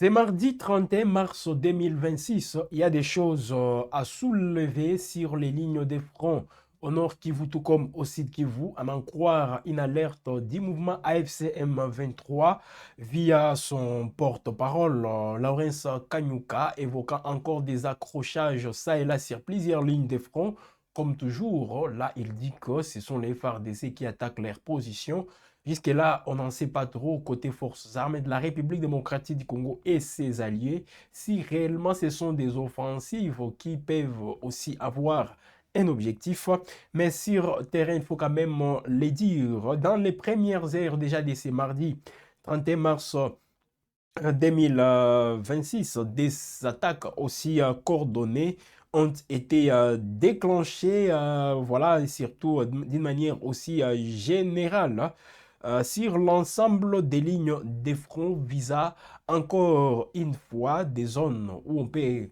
C'est mardi 31 mars 2026. Il y a des choses à soulever sur les lignes de front au nord Kivu, tout comme au sud Kivu, à en croire une alerte du mouvement AFC M23 via son porte-parole, Lawrence Kanyuka, évoquant encore des accrochages ça et là sur plusieurs lignes de front. Comme toujours, là, il dit que ce sont les FARDC qui attaquent leurs positions. Jusque-là, on n'en sait pas trop côté forces armées de la République démocratique du Congo et ses alliés, si réellement ce sont des offensives qui peuvent aussi avoir un objectif. Mais sur terrain, il faut quand même les dire. Dans les premières heures déjà de ce mardi 31 mars 2026, des attaques aussi coordonnées ont été déclenchées, voilà, et surtout d'une manière aussi générale, hein, sur l'ensemble des lignes de front visa, encore une fois, des zones où on peut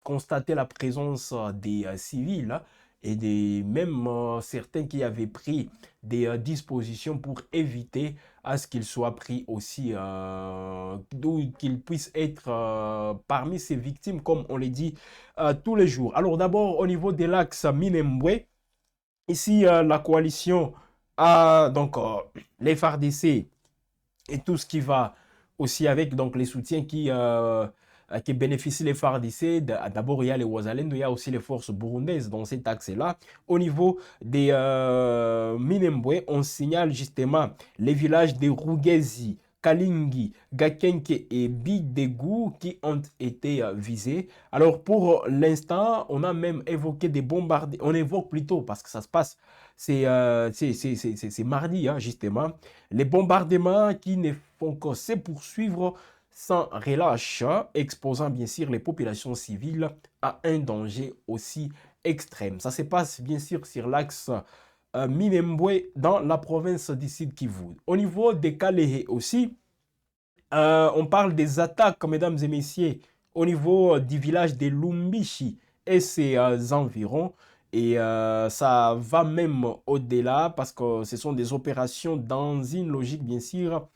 constater la présence des civils, hein, et des même certains qui avaient pris des dispositions pour éviter à ce qu'ils soient pris aussi, d'où qu'ils puissent être parmi ces victimes, comme on les dit tous les jours. Alors d'abord, au niveau de l'axe Minembwe, ici, la coalition a donc les FARDC et tout ce qui va aussi avec, donc les soutiens qui bénéficient les FARDC. D'abord, il y a les Ouazalendo, il y a aussi les forces burundaises dans cet axe-là. Au niveau des Minembwe, on signale justement les villages de Rugezi, Kalingi, Gakenke et Bidegou qui ont été visés. Alors pour l'instant, on a même évoqué des bombardements. On évoque plutôt parce que ça se passe, c'est mardi, hein, justement. Les bombardements qui ne font que se poursuivre sans relâche, hein, exposant bien sûr les populations civiles à un danger aussi extrême. Ça se passe bien sûr sur l'axe Minembwe dans la province du Sud Kivu. Au niveau des Kalehe aussi, on parle des attaques, mesdames et messieurs, au niveau du village de Lumbishi et ses environs. Et ça va même au-delà parce que ce sont des opérations dans une logique, bien sûr,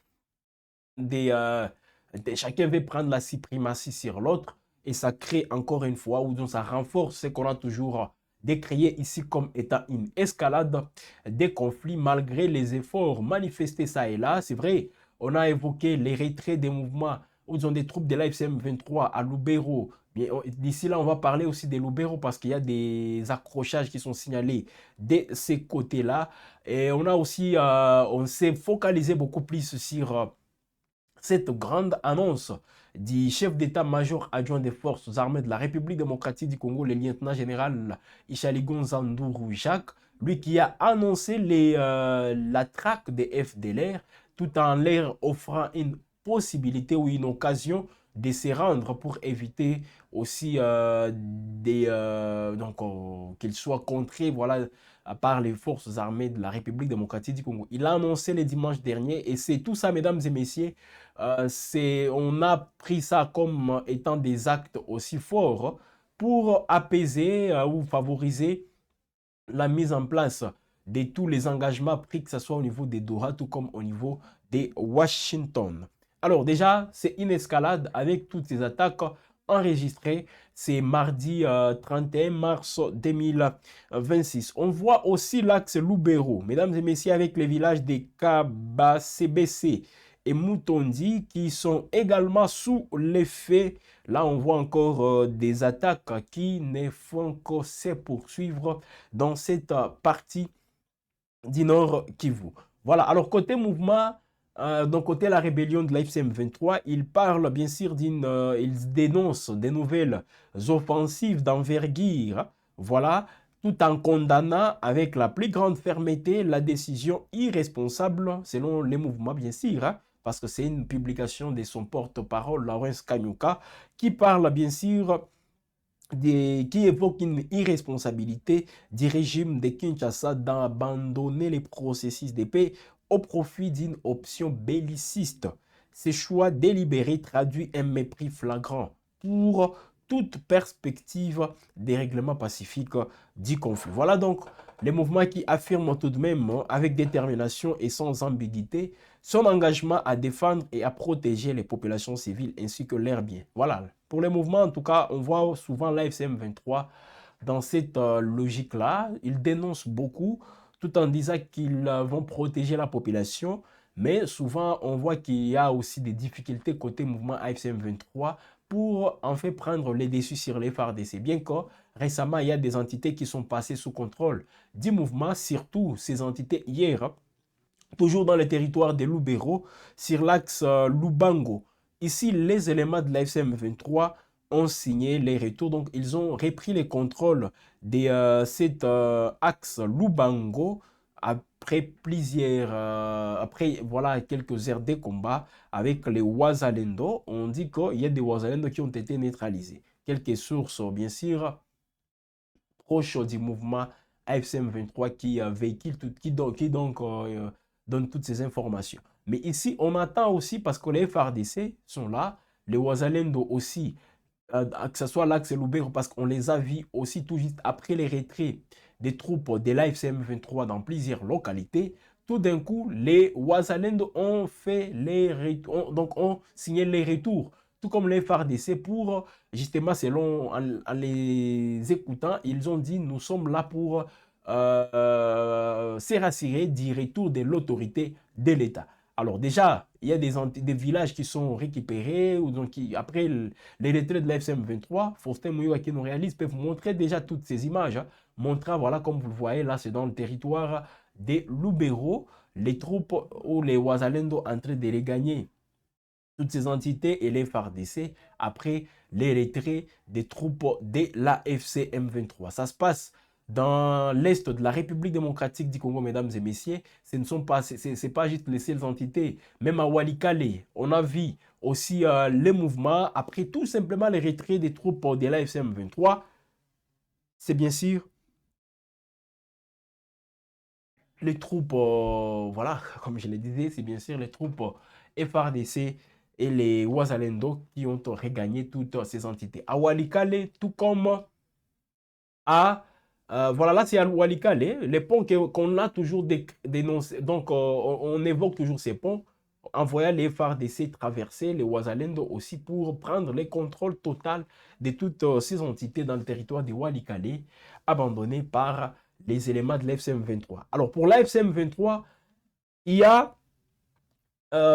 chacun veut prendre la suprématie sur l'autre. Et ça crée encore une fois, ou donc ça renforce ce qu'on a toujours décrié ici comme étant une escalade des conflits malgré les efforts manifestés ça et là. C'est vrai, on a évoqué les retraits des mouvements où ils ont des troupes de l'AFCM 23 à Lubero. D'ici là, on va parler aussi des Lubero parce qu'il y a des accrochages qui sont signalés de ces côtés-là. Et on a aussi, on s'est focalisé beaucoup plus sur cette grande annonce du chef d'état-major adjoint des forces armées de la République démocratique du Congo, le lieutenant-général Ishaligon Zandourou Jacques, lui qui a annoncé la traque des FDLR tout en leur offrant une possibilité ou une occasion de se rendre pour éviter aussi qu'ils soient contrés, voilà, par les forces armées de la République démocratique du Congo. Il a annoncé le dimanche dernier et c'est tout ça, mesdames et messieurs, on a pris ça comme étant des actes aussi forts pour apaiser ou favoriser la mise en place de tous les engagements pris, que ce soit au niveau des Doha, tout comme au niveau des Washington. Alors déjà, c'est une escalade avec toutes ces attaques enregistrées. C'est mardi 31 mars 2026. On voit aussi l'axe Lubero, mesdames et messieurs, avec les villages de Kabacebc et Mutondi qui sont également sous l'effet. Là, on voit encore des attaques qui ne font que se poursuivre dans cette partie du Nord Kivu. Voilà, alors côté mouvement, donc côté la rébellion de l'AFCM 23, il parle bien sûr il dénonce des nouvelles offensives d'envergure, voilà, tout en condamnant avec la plus grande fermeté la décision irresponsable, selon les mouvements bien sûr, hein, parce que c'est une publication de son porte-parole, Lawrence Kanyuka, qui parle bien sûr qui évoque une irresponsabilité du régime de Kinshasa d'abandonner les processus de paix au profit d'une option belliciste. Ces choix délibérés traduisent un mépris flagrant pour toute perspective des règlements pacifiques du conflit. Voilà donc les mouvements qui affirment tout de même, avec détermination et sans ambiguïté, son engagement à défendre et à protéger les populations civiles ainsi que leurs biens. Voilà. Pour les mouvements, en tout cas, on voit souvent l'AFCM 23 dans cette logique-là. Ils dénoncent beaucoup tout en disant qu'ils vont protéger la population. Mais souvent, on voit qu'il y a aussi des difficultés côté mouvement AFCM 23 pour en fait prendre les déçus sur les FARDC. Bien que récemment, il y a des entités qui sont passées sous contrôle du mouvement, surtout ces entités hier, toujours dans le territoire de Lubero, sur l'axe Lubango. Ici, les éléments de l'AFCM 23 ont signé les retours, donc ils ont repris les contrôles de cet axe Lubango après voilà, quelques heures de combat avec les Wazalendo. On dit qu'il y a des Wazalendo qui ont été neutralisés. Quelques sources, bien sûr, proches du mouvement AFCM 23 qui véhicule, qui donc donne toutes ces informations. Mais ici, on attend aussi, parce que les FARDC sont là, les Wazalendo aussi, que ce soit l'axe Lubero, parce qu'on les a vus aussi tout juste après les retraits des troupes de l'AFCM 23 dans plusieurs localités. Tout d'un coup, les Wazalendo ont fait donc ont signé les retours, tout comme les FARDC, pour justement, selon en les écoutant, ils ont dit nous sommes là pour se rassurer du retour de l'autorité de l'État. Alors déjà, il y a des villages qui sont récupérés, ou donc après les retraits de l'FCM 23, Faustin Mouyoua qui nous réalise peuvent montrer déjà toutes ces images. Hein. Montrer, voilà, comme vous le voyez, là, c'est dans le territoire des Lubero, les troupes ou les Wazalendo en train de regagner toutes ces entités et les FARDC après les retraits des troupes de la FCM 23. Ça se passe dans l'est de la République démocratique du Congo, mesdames et messieurs. Ce ne sont pas, c'est pas juste les seules entités. Même à Walikale, on a vu aussi les mouvements après tout simplement les retraits des troupes de la FCM 23. C'est bien sûr les troupes, voilà, comme je le disais, c'est bien sûr les troupes FARDC et les Wazalendo qui ont regagné toutes ces entités. À Walikale, tout comme à voilà, là c'est à Walikale, les ponts qu'on a toujours dénoncés. Donc on évoque toujours ces ponts en voyant les FARDC traverser, les Wazalendo aussi, pour prendre le contrôle total de toutes ces entités dans le territoire de Walikale, abandonnées par les éléments de l'FCM 23. Alors pour l'FCM 23, il y a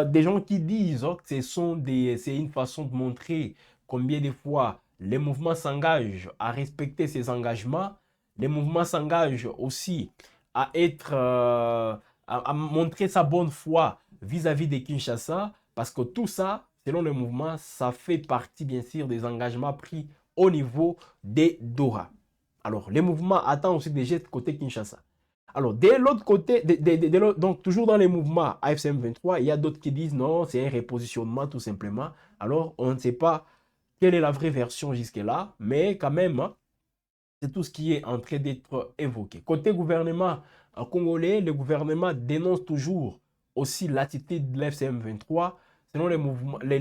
des gens qui disent que c'est une façon de montrer combien de fois les mouvements s'engagent à respecter ces engagements. Les mouvements s'engagent aussi à à montrer sa bonne foi vis-à-vis de Kinshasa, parce que tout ça, selon le mouvement, ça fait partie bien sûr des engagements pris au niveau des Dora. Alors, les mouvements attendent aussi des gestes côté Kinshasa. Alors, de l'autre côté, donc toujours dans les mouvements AFCM 23, il y a d'autres qui disent non, c'est un repositionnement tout simplement. Alors, on ne sait pas quelle est la vraie version jusque-là, mais quand même, hein, c'est tout ce qui est en train d'être évoqué. Côté gouvernement congolais, le gouvernement dénonce toujours aussi l'attitude de l'FCM 23. Selon le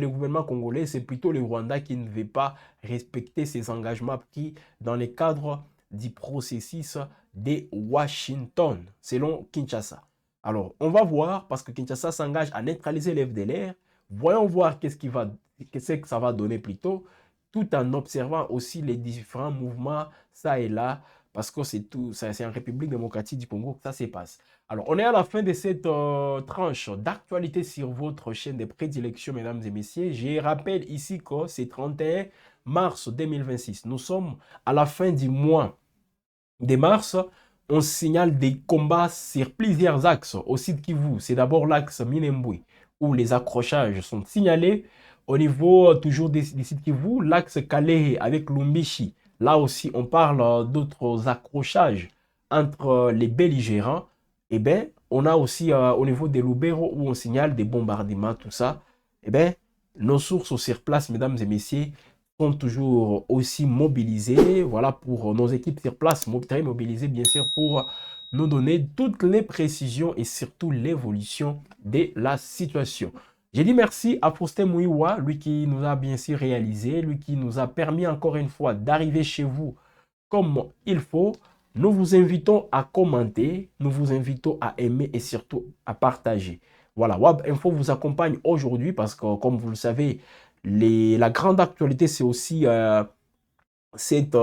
gouvernement congolais, c'est plutôt le Rwanda qui ne veut pas respecter ses engagements pris dans le cadre du processus de Washington, selon Kinshasa. Alors, on va voir, parce que Kinshasa s'engage à neutraliser l'FDLR. Voyons voir qu'est-ce que ça va donner plutôt, tout en observant aussi les différents mouvements, ça et là, parce que c'est en République démocratique du Congo que ça se passe. Alors, on est à la fin de cette tranche d'actualité sur votre chaîne de prédilection, mesdames et messieurs. Je rappelle ici que c'est 31 mars 2026. Nous sommes à la fin du mois de mars. On signale des combats sur plusieurs axes au site Kivu. C'est d'abord l'axe Minembwe, où les accrochages sont signalés. Au niveau toujours des sites Kivu, l'axe Kalehe avec Lumbishi. Là aussi, on parle d'autres accrochages entre les belligérants. Eh bien, on a aussi au niveau des Lubero où on signale des bombardements, tout ça. Eh bien, nos sources sur place, mesdames et messieurs, sont toujours aussi mobilisés, voilà, pour nos équipes sur place, très mobilisées bien sûr pour nous donner toutes les précisions et surtout l'évolution de la situation. J'ai dit merci à Faustin Mouiwa, lui qui nous a bien sûr réalisé, lui qui nous a permis encore une fois d'arriver chez vous comme il faut. Nous vous invitons à commenter, nous vous invitons à aimer et surtout à partager. Voilà, Wab Info vous accompagne aujourd'hui parce que, comme vous le savez, la grande actualité, c'est aussi cette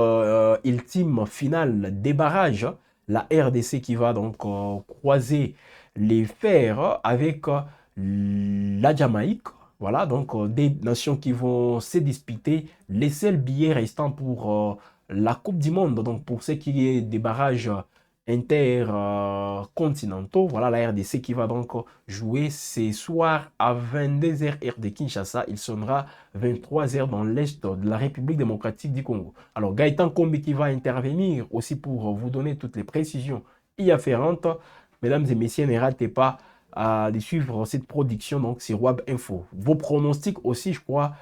ultime finale des barrages. La RDC qui va donc croiser les fers avec la Jamaïque. Voilà, donc des nations qui vont se disputer les seuls billets restants pour la Coupe du Monde. Donc pour ce qui est des barrages intercontinentaux, voilà la RDC qui va donc jouer ce soir à 22h heure de Kinshasa. Il sonnera 23h dans l'est de la République démocratique du Congo. Alors Gaëtan Kombi qui va intervenir aussi pour vous donner toutes les précisions y afférentes. Mesdames et messieurs, ne ratez pas de suivre cette production donc sur Web Info. Vos pronostics aussi, je crois,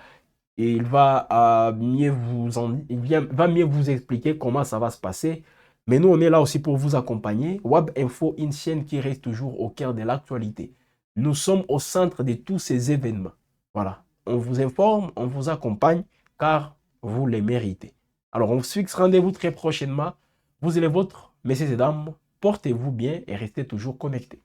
et il va va mieux vous expliquer comment ça va se passer. Mais nous, on est là aussi pour vous accompagner. Web Info, une chaîne qui reste toujours au cœur de l'actualité. Nous sommes au centre de tous ces événements. Voilà. On vous informe, on vous accompagne, car vous les méritez. Alors, on se fixe rendez-vous très prochainement. Vous et les vôtres, messieurs et dames, portez-vous bien et restez toujours connectés.